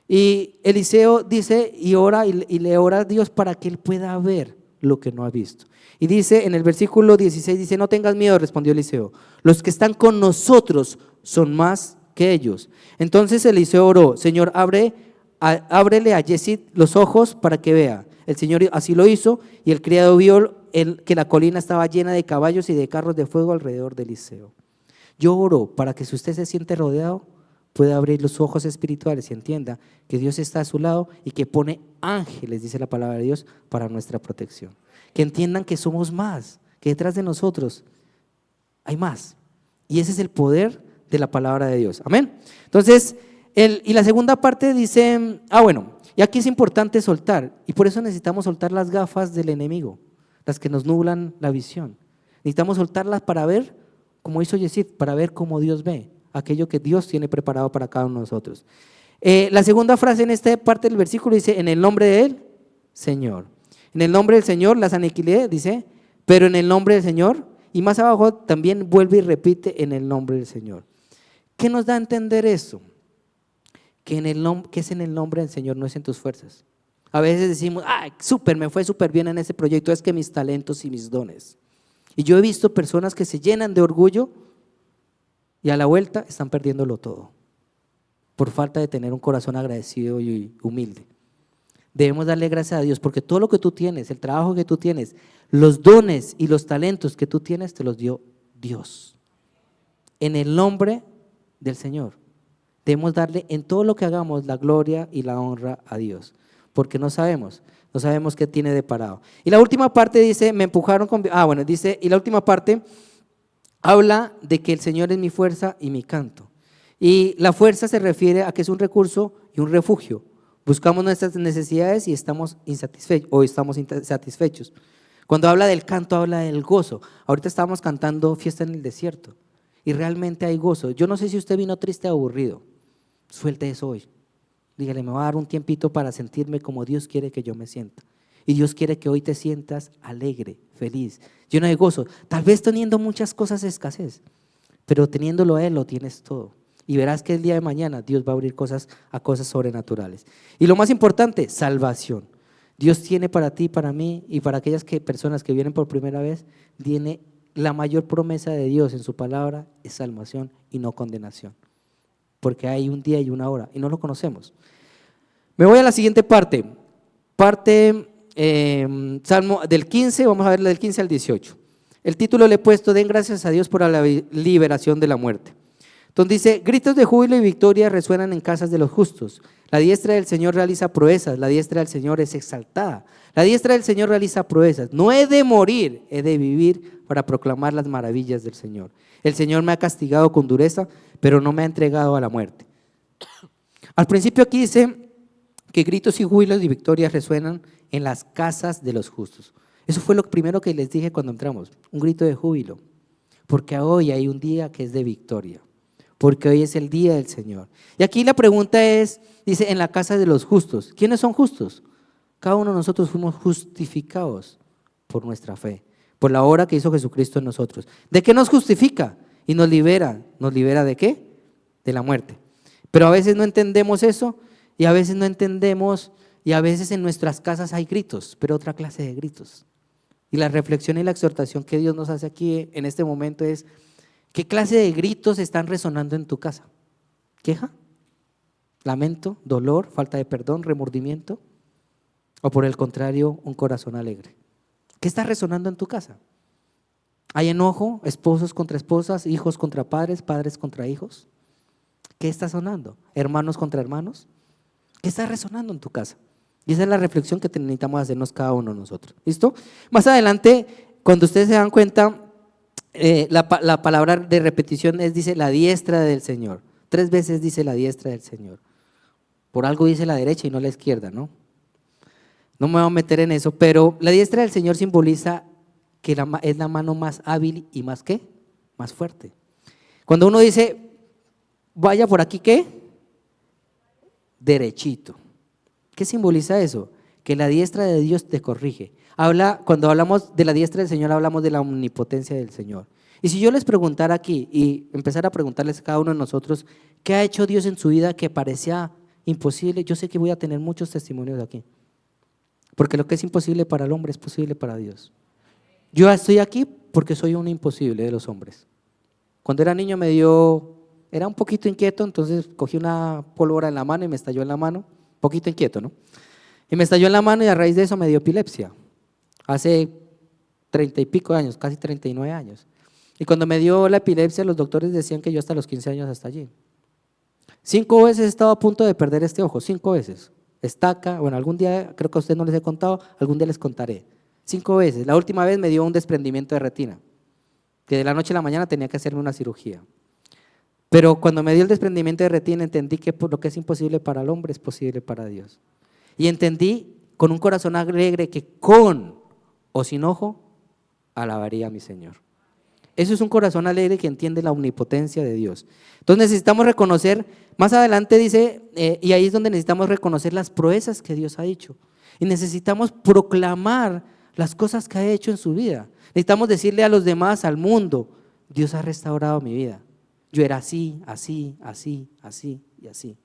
Y Eliseo dice y ora y le ora a Dios para que él pueda ver lo que no has visto. Y dice en el versículo 16, dice, no tengas miedo, respondió Eliseo, los que están con nosotros son más que ellos. Entonces Eliseo oró, Señor, ábrele a Giezi los ojos para que vea. El Señor así lo hizo, y el criado vio que la colina estaba llena de caballos y de carros de fuego alrededor de Eliseo. Yo oro para que si usted se siente rodeado, pueda abrir los ojos espirituales y entienda que Dios está a su lado y que pone ángeles, dice la palabra de Dios, para nuestra protección. Que entiendan que somos más, que detrás de nosotros hay más. Y ese es el poder de la palabra de Dios. Amén. Entonces, y la segunda parte dice, y aquí es importante soltar, y por eso necesitamos soltar las gafas del enemigo, las que nos nublan la visión. Necesitamos soltarlas para ver, como hizo Giezi, para ver cómo Dios ve aquello que Dios tiene preparado para cada uno de nosotros. La segunda frase en esta parte del versículo dice, en el nombre del Señor. En el nombre del Señor las aniquilé, dice, pero en el nombre del Señor, y más abajo también vuelve y repite, en el nombre del Señor. ¿Qué nos da a entender eso? Que es en el nombre del Señor, no es en tus fuerzas. A veces decimos, me fue súper bien en ese proyecto, es que mis talentos y mis dones. Y yo he visto personas que se llenan de orgullo y a la vuelta están perdiéndolo todo por falta de tener un corazón agradecido y humilde. Debemos darle gracias a Dios porque todo lo que tú tienes, el trabajo que tú tienes, los dones y los talentos que tú tienes, te los dio Dios. En el nombre del Señor. Debemos darle en todo lo que hagamos la gloria y la honra a Dios, porque no sabemos qué tiene de parado. Y la última parte dice, me empujaron con... dice, y la última parte habla de que el Señor es mi fuerza y mi canto. Y la fuerza se refiere a que es un recurso y un refugio. Buscamos nuestras necesidades y estamos insatisfechos. Cuando habla del canto, habla del gozo. Ahorita estábamos cantando Fiesta en el Desierto y realmente hay gozo. Yo no sé si usted vino triste o aburrido. Suelte eso hoy. Dígale, me va a dar un tiempito para sentirme como Dios quiere que yo me sienta. Y Dios quiere que hoy te sientas alegre, feliz, lleno de gozo. Tal vez teniendo muchas cosas de escasez, pero teniéndolo a Él lo tienes todo. Y verás que el día de mañana Dios va a abrir cosas sobrenaturales. Y lo más importante, salvación. Dios tiene para ti, para mí y para aquellas personas que vienen por primera vez, tiene la mayor promesa de Dios en su palabra, es salvación y no condenación. Porque hay un día y una hora y no lo conocemos. Me voy a la siguiente parte. Salmo del 15, vamos a ver del 15 al 18. El título le he puesto, den gracias a Dios por la liberación de la muerte. Entonces dice, gritos de júbilo y victoria resuenan en casas de los justos. La diestra del Señor realiza proezas, la diestra del Señor es exaltada. La diestra del Señor realiza proezas. No he de morir, he de vivir para proclamar las maravillas del Señor. El Señor me ha castigado con dureza, pero no me ha entregado a la muerte. Al principio aquí dice que gritos y júbilos y victorias resuenan en las casas de los justos. Eso fue lo primero que les dije cuando entramos, un grito de júbilo, porque hoy hay un día que es de victoria, porque hoy es el día del Señor. Y aquí la pregunta es, dice, en la casa de los justos. ¿Quiénes son justos? Cada uno de nosotros fuimos justificados por nuestra fe, por la obra que hizo Jesucristo en nosotros. ¿De qué nos justifica? Y nos libera. ¿Nos libera de qué? De la muerte. Pero a veces no entendemos eso y a veces no entendemos y a veces en nuestras casas hay gritos, pero otra clase de gritos. Y la reflexión y la exhortación que Dios nos hace aquí en este momento es, ¿qué clase de gritos están resonando en tu casa? ¿Queja? ¿Lamento? ¿Dolor? ¿Falta de perdón? ¿Remordimiento? ¿O por el contrario, un corazón alegre? ¿Qué está resonando en tu casa? ¿Hay enojo? ¿Esposos contra esposas? ¿Hijos contra padres? ¿Padres contra hijos? ¿Qué está sonando? ¿Hermanos contra hermanos? ¿Qué está resonando en tu casa? Y esa es la reflexión que necesitamos hacernos cada uno de nosotros. ¿Listo? Más adelante, cuando ustedes se dan cuenta, la palabra de repetición dice la diestra del Señor. 3 veces dice la diestra del Señor. Por algo dice la derecha y no la izquierda, ¿no? No me voy a meter en eso, pero la diestra del Señor simboliza que es la mano más hábil y más ¿qué? Más fuerte. Cuando uno dice, vaya por aquí, ¿qué? Derechito. ¿Qué simboliza eso? Que la diestra de Dios te corrige. Cuando hablamos de la diestra del Señor, hablamos de la omnipotencia del Señor. Y si yo les preguntara aquí y empezara a preguntarles a cada uno de nosotros, ¿qué ha hecho Dios en su vida que parecía imposible? Yo sé que voy a tener muchos testimonios aquí. Porque lo que es imposible para el hombre es posible para Dios. Yo estoy aquí porque soy un imposible de los hombres. Cuando era niño era un poquito inquieto, entonces cogí una pólvora en la mano y me estalló en la mano, un poquito inquieto, ¿no? Y me estalló en la mano y a raíz de eso me dio epilepsia, hace 30 y pico de años, casi 39 años. Y cuando me dio la epilepsia, los doctores decían que yo hasta los 15 años hasta allí. 5 veces he estado a punto de perder este ojo, 5 veces. Estaca, bueno, algún día, creo que a ustedes no les he contado, algún día les contaré. 5 veces. La última vez me dio un desprendimiento de retina, que de la noche a la mañana tenía que hacerme una cirugía. Pero cuando me dio el desprendimiento de retina, entendí que por lo que es imposible para el hombre es posible para Dios. Y entendí con un corazón alegre que con o sin ojo, alabaría a mi Señor. Eso es un corazón alegre que entiende la omnipotencia de Dios. Entonces necesitamos reconocer, más adelante dice, y ahí es donde necesitamos reconocer las proezas que Dios ha hecho. Y necesitamos proclamar las cosas que ha hecho en su vida. Necesitamos decirle a los demás, al mundo, Dios ha restaurado mi vida. Yo era así, así, así, así y así.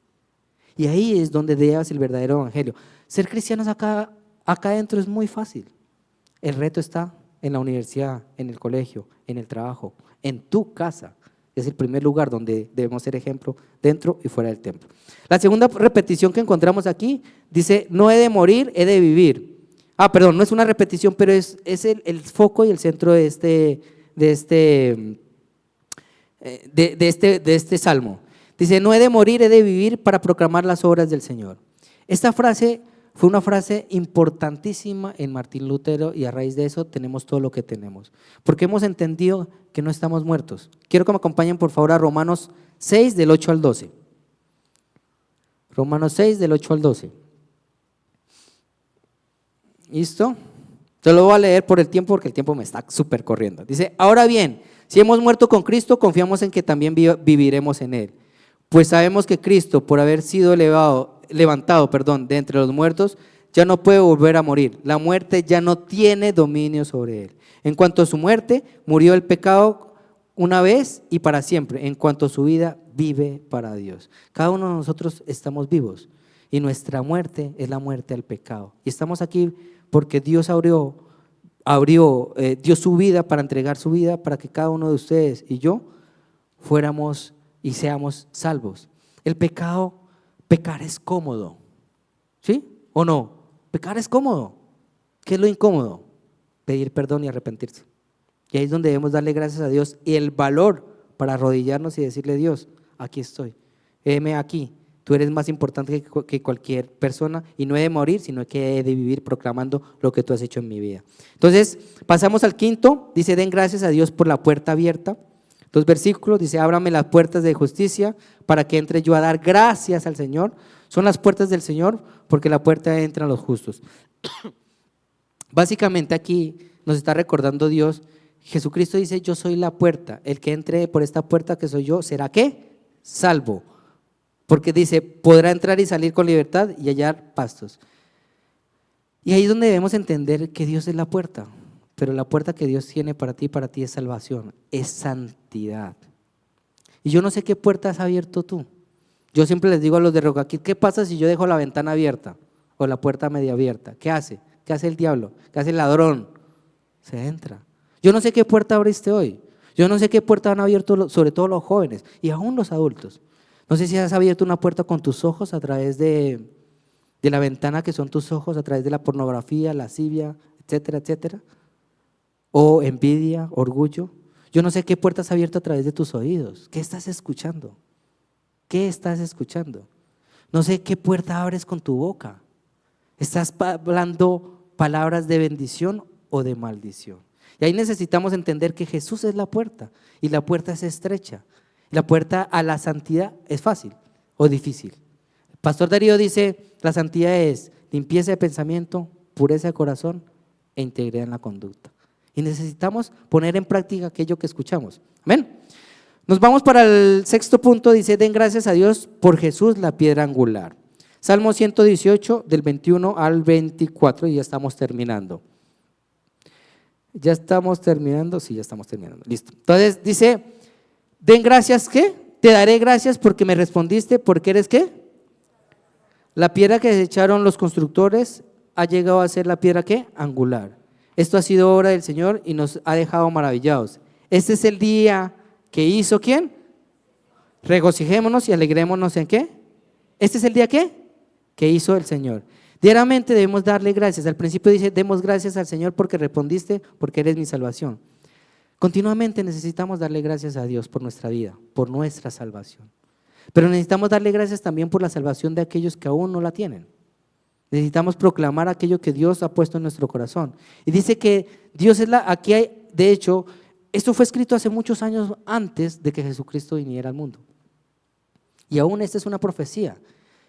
Y ahí es donde llevas el verdadero evangelio. Ser cristianos acá adentro es muy fácil. El reto está en la universidad, en el colegio, en el trabajo, en tu casa. Es el primer lugar donde debemos ser ejemplo dentro y fuera del templo. La segunda repetición que encontramos aquí dice, no he de morir, he de vivir. Perdón, no es una repetición, pero es el foco y el centro de este salmo. Dice, no he de morir, he de vivir para proclamar las obras del Señor. Esta frase fue una frase importantísima en Martín Lutero y a raíz de eso tenemos todo lo que tenemos. Porque hemos entendido que no estamos muertos. Quiero que me acompañen por favor a Romanos 6 del 8 al 12. Romanos 6 del 8 al 12. ¿Listo? Te lo voy a leer por el tiempo porque el tiempo me está súper corriendo. Dice, ahora bien, si hemos muerto con Cristo, confiamos en que también viviremos en Él. Pues sabemos que Cristo, por haber sido levantado de entre los muertos, ya no puede volver a morir. La muerte ya no tiene dominio sobre Él. En cuanto a su muerte, murió el pecado una vez y para siempre. En cuanto a su vida, vive para Dios. Cada uno de nosotros estamos vivos y nuestra muerte es la muerte al pecado. Y estamos aquí porque Dios dio su vida para entregar su vida para que cada uno de ustedes y yo fuéramos y seamos salvos. El pecar es cómodo, ¿sí? ¿O no? Pecar es cómodo. ¿Qué es lo incómodo? Pedir perdón y arrepentirse. Y ahí es donde debemos darle gracias a Dios y el valor para arrodillarnos y decirle, Dios, aquí estoy, heme aquí. Tú eres más importante que cualquier persona y no he de morir, sino que he de vivir proclamando lo que tú has hecho en mi vida. Entonces, pasamos al quinto, dice, den gracias a Dios por la puerta abierta. 2 versículos, dice, ábrame las puertas de justicia para que entre yo a dar gracias al Señor. Son las puertas del Señor porque la puerta entra a los justos. Básicamente aquí nos está recordando Dios, Jesucristo dice, yo soy la puerta, el que entre por esta puerta que soy yo, ¿será qué? Salvo. Porque dice, podrá entrar y salir con libertad y hallar pastos. Y ahí es donde debemos entender que Dios es la puerta. Pero la puerta que Dios tiene para ti es salvación, es santidad. Y yo no sé qué puerta has abierto tú. Yo siempre les digo a los de Rocaquit, ¿qué pasa si yo dejo la ventana abierta o la puerta media abierta? ¿Qué hace? ¿Qué hace el diablo? ¿Qué hace el ladrón? Se entra. Yo no sé qué puerta abriste hoy. Yo no sé qué puerta han abierto sobre todo los jóvenes y aún los adultos. No sé si has abierto una puerta con tus ojos a través de la ventana que son tus ojos, a través de la pornografía, lascivia, etcétera, etcétera. O envidia, orgullo. Yo no sé qué puertas has abierto a través de tus oídos. ¿Qué estás escuchando? ¿Qué estás escuchando? No sé qué puerta abres con tu boca. ¿Estás hablando palabras de bendición o de maldición? Y ahí necesitamos entender que Jesús es la puerta y la puerta es estrecha. La puerta a la santidad es fácil o difícil. El pastor Darío dice, la santidad es limpieza de pensamiento, pureza de corazón e integridad en la conducta. Y necesitamos poner en práctica aquello que escuchamos. Amén. Nos vamos para el sexto punto, dice, den gracias a Dios por Jesús, la piedra angular. Salmo 118, del 21 al 24, y ya estamos terminando. ¿Ya estamos terminando? Sí, ya estamos terminando. Listo. Entonces dice, den gracias, ¿qué? Te daré gracias porque me respondiste, porque eres, ¿qué? La piedra que desecharon los constructores, ha llegado a ser la piedra ¿qué? Angular. Esto ha sido obra del Señor y nos ha dejado maravillados. Este es el día que hizo ¿quién? Regocijémonos y alegrémonos ¿en qué? Este es el día ¿qué? Que hizo el Señor. Diariamente debemos darle gracias. Al principio dice, demos gracias al Señor porque respondiste, porque eres mi salvación. Continuamente necesitamos darle gracias a Dios por nuestra vida, por nuestra salvación. Pero necesitamos darle gracias también por la salvación de aquellos que aún no la tienen. Necesitamos proclamar aquello que Dios ha puesto en nuestro corazón. Y dice que Dios es aquí hay, de hecho, esto fue escrito hace muchos años antes de que Jesucristo viniera al mundo. Y aún esta es una profecía.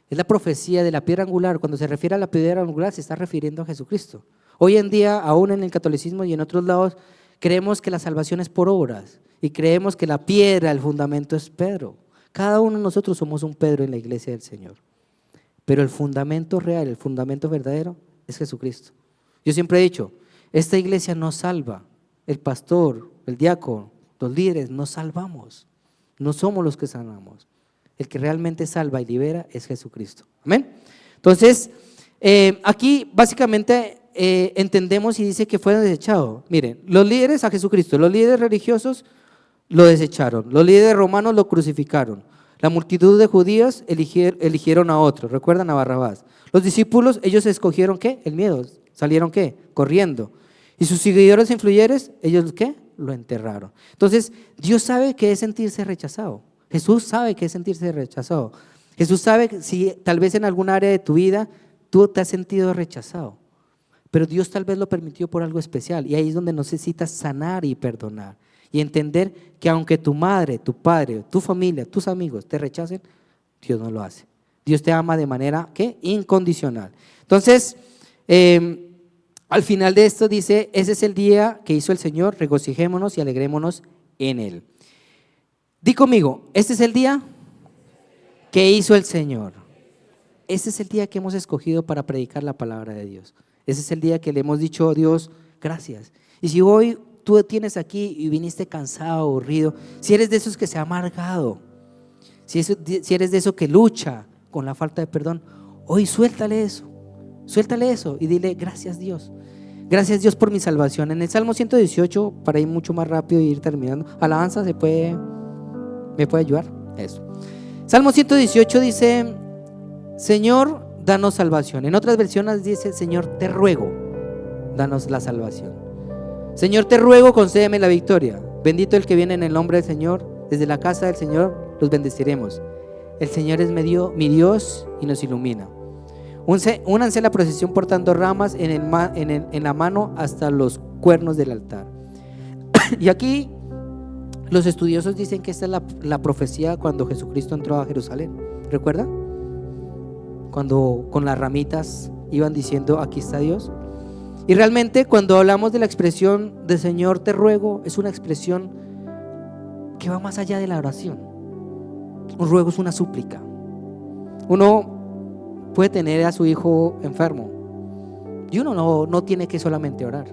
Es la profecía de la piedra angular. Cuando se refiere a la piedra angular se está refiriendo a Jesucristo. Hoy en día, aún en el catolicismo y en otros lados, creemos que la salvación es por obras y creemos que la piedra, el fundamento es Pedro. Cada uno de nosotros somos un Pedro en la iglesia del Señor. Pero el fundamento real, el fundamento verdadero es Jesucristo. Yo siempre he dicho, esta iglesia no salva. El pastor, el diácono, los líderes no salvamos. No somos los que sanamos. El que realmente salva y libera es Jesucristo. Amén. Entonces, aquí básicamente entendemos y dice que fue desechado. Miren, los líderes a Jesucristo, los líderes religiosos lo desecharon, los líderes romanos lo crucificaron, la multitud de judíos eligieron a otro, recuerdan a Barrabás. Los discípulos, ellos escogieron ¿qué? El miedo, salieron ¿qué? Corriendo. Y sus seguidores influyentes, ellos ¿qué? Lo enterraron. Entonces, Dios sabe qué es sentirse rechazado. Jesús sabe qué es sentirse rechazado. Jesús sabe si tal vez en algún área de tu vida tú te has sentido rechazado. Pero Dios tal vez lo permitió por algo especial. Y ahí es donde necesitas sanar y perdonar. Y entender que aunque tu madre, tu padre, tu familia, tus amigos te rechacen, Dios no lo hace. Dios te ama de manera ¿qué? Incondicional. Entonces, al final de esto dice, ese es el día que hizo el Señor, regocijémonos y alegrémonos en Él. Di conmigo, este es el día que hizo el Señor. Este es el día que hemos escogido para predicar la palabra de Dios. Ese es el día que le hemos dicho a Dios, gracias. Y si hoy tú tienes aquí y viniste cansado, aburrido, si eres de esos que se ha amargado, si eres de esos que lucha con la falta de perdón, hoy suéltale eso y dile gracias Dios. Gracias Dios por mi salvación. En el Salmo 118, para ir mucho más rápido y ir terminando, alabanza, ¿me puede ayudar? Eso. Salmo 118 dice, Señor, danos salvación. En otras versiones dice, Señor, te ruego, danos la salvación. Señor, te ruego, concédeme la victoria. Bendito el que viene en el nombre del Señor. Desde la casa del Señor los bendeciremos. El Señor es mi Dios y nos ilumina. Únanse a la procesión portando ramas en la mano hasta los cuernos del altar. Y aquí los estudiosos dicen que esta es la profecía cuando Jesucristo entró a Jerusalén. ¿Recuerdan? Cuando con las ramitas iban diciendo, aquí está Dios. Y realmente cuando hablamos de la expresión de Señor te ruego, es una expresión que va más allá de la oración. Un ruego es una súplica. Uno puede tener a su hijo enfermo y uno no tiene que solamente orar.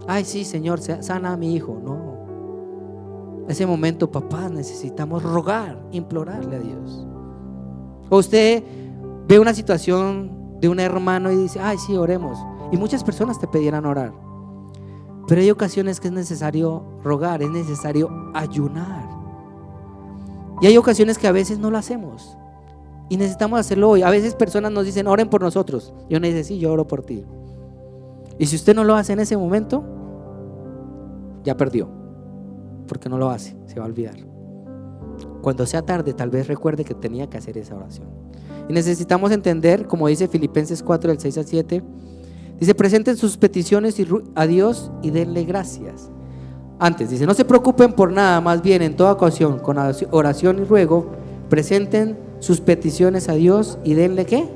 Ay, sí, Señor, sana a mi hijo. No. En ese momento, papá, necesitamos rogar, implorarle a Dios. O usted ve una situación de un hermano y dice, ay, sí, oremos. Y muchas personas te pedieran orar. Pero hay ocasiones que es necesario rogar, es necesario ayunar. Y hay ocasiones que a veces no lo hacemos. Y necesitamos hacerlo hoy. A veces personas nos dicen, oren por nosotros. Yo no dice, sí, yo oro por ti. Y si usted no lo hace en ese momento, ya perdió. Porque no lo hace, se va a olvidar. Cuando sea tarde, tal vez recuerde que tenía que hacer esa oración. Y necesitamos entender, como dice Filipenses 4, del 6 al 7, dice, presenten sus peticiones a Dios y denle gracias. Antes, dice, no se preocupen por nada, más bien en toda ocasión, con oración y ruego, presenten sus peticiones a Dios y denle ¿qué?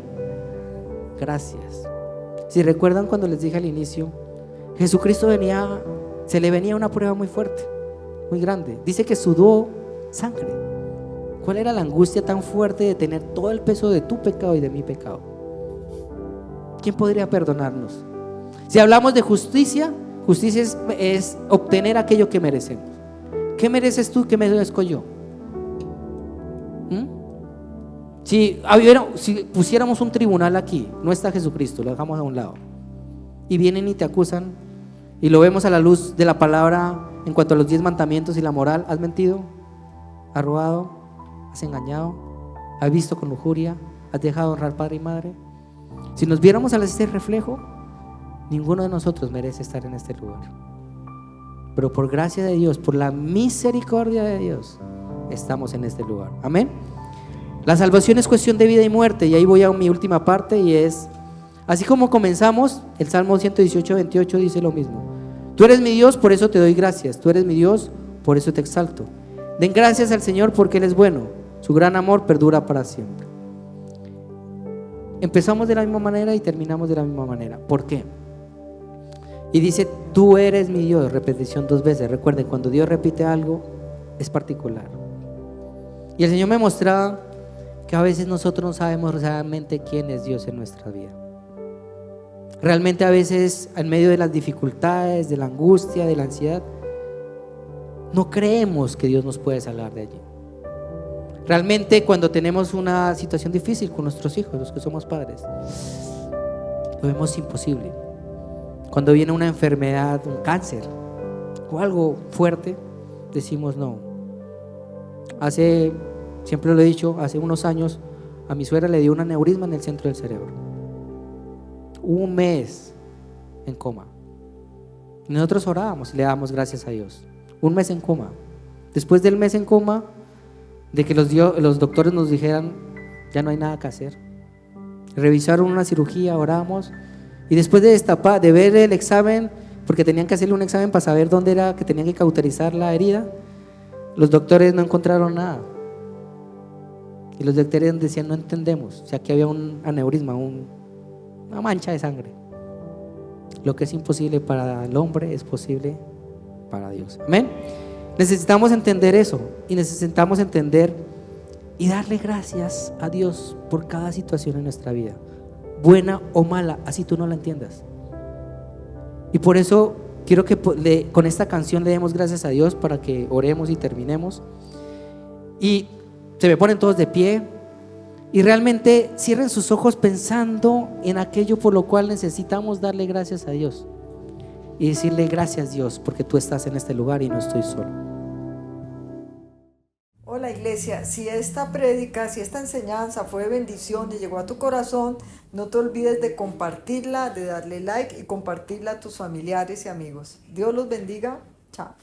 Gracias. Si recuerdan cuando les dije al inicio, Jesucristo se le venía una prueba muy fuerte, muy grande. Dice que sudó sangre. ¿Cuál era la angustia tan fuerte de tener todo el peso de tu pecado y de mi pecado? ¿Quién podría perdonarnos? Si hablamos de justicia, justicia es obtener aquello que merecemos. ¿Qué mereces tú? ¿Qué merezco yo? Si pusiéramos un tribunal aquí, no está Jesucristo, lo dejamos a un lado, y vienen y te acusan, y lo vemos a la luz de la palabra en cuanto a los 10 mandamientos y la moral: has mentido, has robado, has engañado, has visto con lujuria, has dejado de honrar padre y madre. Si nos viéramos a este reflejo, ninguno de nosotros merece estar en este lugar, pero por gracia de Dios, por la misericordia de Dios, estamos en este lugar. Amén. La salvación es cuestión de vida y muerte, y ahí voy a mi última parte, y es así como comenzamos. El Salmo 118:28 dice lo mismo: tú eres mi Dios, por eso te doy gracias, tú eres mi Dios, por eso te exalto. Den gracias al Señor porque Él es bueno, su gran amor perdura para siempre. Empezamos de la misma manera y terminamos de la misma manera. ¿Por qué? Y dice: tú eres mi Dios, repetición 2 veces. Recuerden, cuando Dios repite algo es particular. Y el Señor me mostraba que a veces nosotros no sabemos realmente quién es Dios en nuestra vida. Realmente a veces, en medio de las dificultades, de la angustia, de la ansiedad, no creemos que Dios nos puede salvar de allí. Realmente cuando tenemos una situación difícil con nuestros hijos, los que somos padres, lo vemos imposible. Cuando viene una enfermedad, un cáncer o algo fuerte, decimos no. Siempre lo he dicho, hace unos años a mi suegra le dio un aneurisma en el centro del cerebro. 1 mes en coma. Y nosotros orábamos y le dábamos gracias a Dios. 1 mes en coma. Después del mes en coma, de que los doctores nos dijeran ya no hay nada que hacer, revisaron una cirugía, oramos, y después de ver el examen, porque tenían que hacerle un examen para saber dónde era que tenían que cauterizar la herida, los doctores no encontraron nada. Y los doctores decían: no entendemos, o sea, aquí había un aneurisma, una mancha de sangre. Lo que es imposible para el hombre es posible para Dios. Amén. Necesitamos entender eso, y necesitamos entender y darle gracias a Dios por cada situación en nuestra vida, buena o mala, así tú no la entiendas. Y por eso quiero que con esta canción le demos gracias a Dios, para que oremos y terminemos. Y se me ponen todos de pie y realmente cierren sus ojos pensando en aquello por lo cual necesitamos darle gracias a Dios y decirle: gracias Dios, porque tú estás en este lugar y no estoy solo. Hola iglesia, si esta prédica, si esta enseñanza fue de bendición y llegó a tu corazón, no te olvides de compartirla, de darle like y compartirla a tus familiares y amigos. Dios los bendiga. Chao.